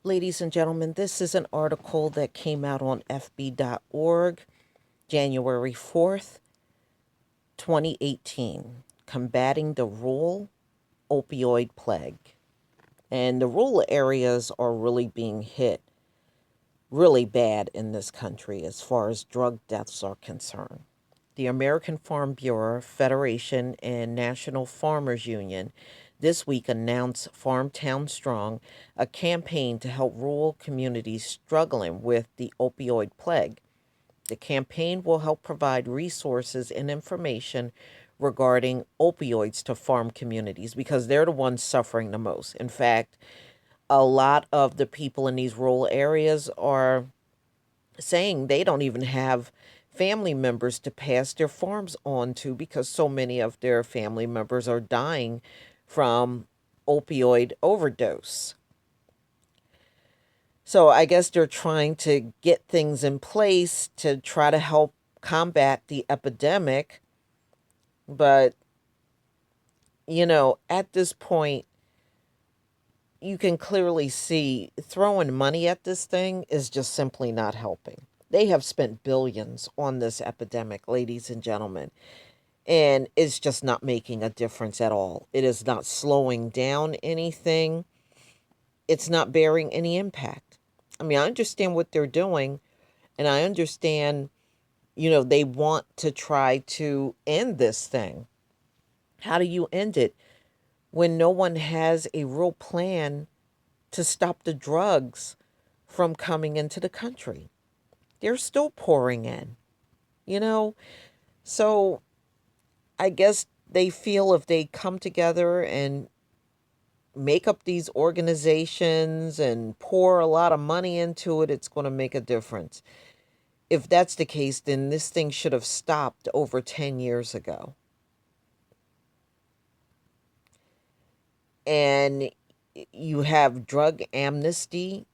Ladies and gentlemen, this is an article that came out on FB.org, January 4th, 2018, Combating the Rural Opioid Plague. And the rural areas are really being hit really bad in this country as far as drug deaths are concerned. The American Farm Bureau, Federation, and National Farmers Union this week announced Farmtown Strong, a campaign to help rural communities struggling with the opioid plague. The campaign will help provide resources and information regarding opioids to farm communities because they're the ones suffering the most. In fact, a lot of the people in these rural areas are saying they don't even have family members to pass their farms on to because so many of their family members are dying from opioid overdose. So I guess they're trying to get things in place to try to help combat the epidemic. But, at this point, you can clearly see throwing money at this thing is just simply not helping. They have spent billions on this epidemic, ladies and gentlemen, and it's just not making a difference at all. It is not slowing down anything, it's not bearing any impact. I mean, I understand what they're doing, and I understand, they want to try to end this thing. How do you end it when no one has a real plan to stop the drugs from coming into the country? They're still pouring in, you know? So I guess they feel if they come together and make up these organizations and pour a lot of money into it, it's going to make a difference. If that's the case, then this thing should have stopped over 10 years ago. And you have drug amnesty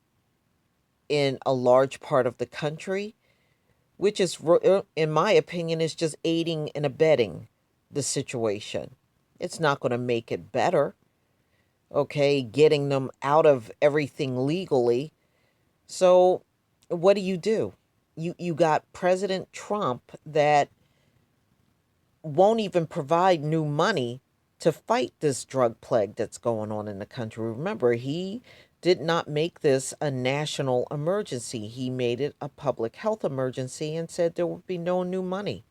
in a large part of the country, which is, in my opinion, is just aiding and abetting the situation. It's not going to make it better, okay, getting them out of everything legally. So what do? You got President Trump that won't even provide new money to fight this drug plague that's going on in the country. Remember, he did not make this a national emergency. He made it a public health emergency and said there would be no new money.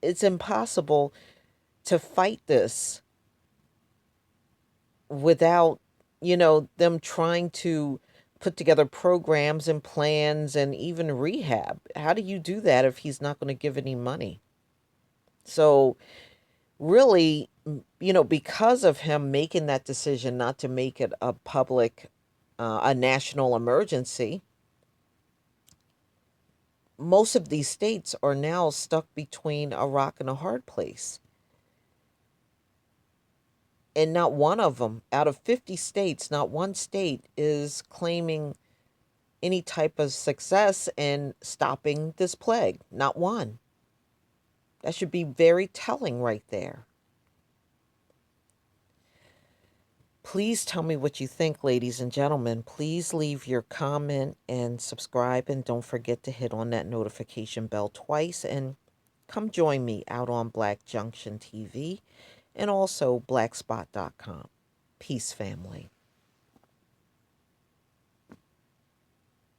It's impossible to fight this without, them trying to put together programs and plans and even rehab. How do you do that if he's not going to give any money? So, really, because of him making that decision not to make it a national emergency, most of these states are now stuck between a rock and a hard place. And not one of them, out of 50 states, not one state is claiming any type of success in stopping this plague. Not one. That should be very telling right there. Please tell me what you think, ladies and gentlemen. Please leave your comment and subscribe. And don't forget to hit on that notification bell twice. And come join me out on Black Junction TV and also blackspot.com. Peace, family.